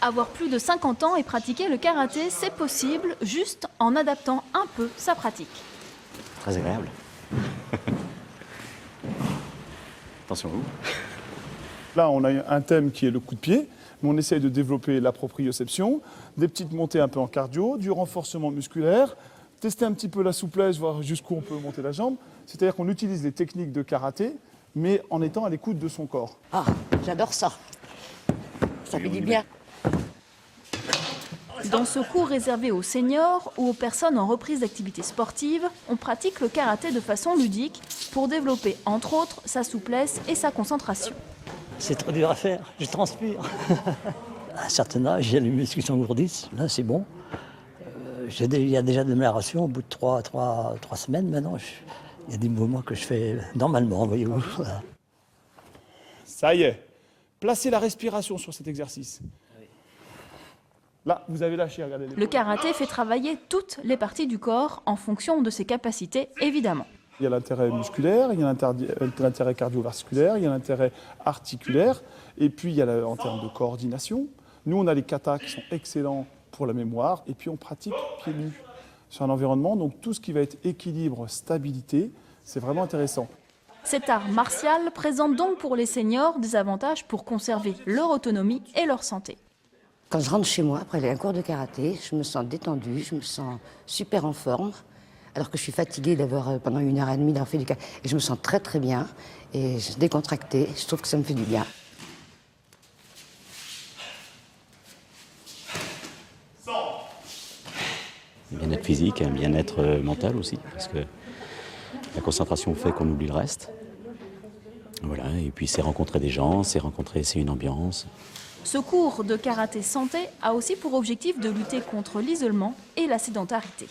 Avoir plus de 50 ans et pratiquer le karaté, c'est possible, juste en adaptant un peu sa pratique. Très agréable. Attention à vous. Là, on a un thème qui est le coup de pied, mais on essaye de développer la proprioception, des petites montées un peu en cardio, du renforcement musculaire, tester un petit peu la souplesse, voir jusqu'où on peut monter la jambe. C'est-à-dire qu'on utilise les techniques de karaté, mais en étant à l'écoute de son corps. Ah, j'adore ça. Ça fait du bien. Dans ce cours réservé aux seniors ou aux personnes en reprise d'activité sportive, on pratique le karaté de façon ludique pour développer, entre autres, sa souplesse et sa concentration. C'est trop dur à faire, je transpire. À un certain âge, les muscles s'engourdissent, là c'est bon. Il y a déjà de l'amélioration au bout de 3 semaines maintenant. Il y a des mouvements que je fais normalement, voyez-vous. Voilà. Ça y est, placez la respiration sur cet exercice. Là, vous avez lâché, regardez. Le karaté fait travailler toutes les parties du corps en fonction de ses capacités, évidemment. Il y a l'intérêt musculaire, il y a l'intérêt cardiovasculaire, il y a l'intérêt articulaire, et puis il y a en termes de coordination. Nous, on a les katas qui sont excellents pour la mémoire, et puis on pratique pieds nus sur un environnement. Donc tout ce qui va être équilibre, stabilité, c'est vraiment intéressant. Cet art martial présente donc pour les seniors des avantages pour conserver leur autonomie et leur santé. Quand je rentre chez moi, après un cours de karaté, je me sens détendue, je me sens super en forme, alors que je suis fatiguée d'avoir pendant 1h30 d'avoir fait du karaté. Et je me sens très très bien, et je suis décontractée, je trouve que ça me fait du bien. Un bien-être physique, un bien-être mental aussi, parce que la concentration fait qu'on oublie le reste. Voilà, et puis c'est rencontrer des gens, c'est une ambiance. Ce cours de karaté santé a aussi pour objectif de lutter contre l'isolement et la sédentarité.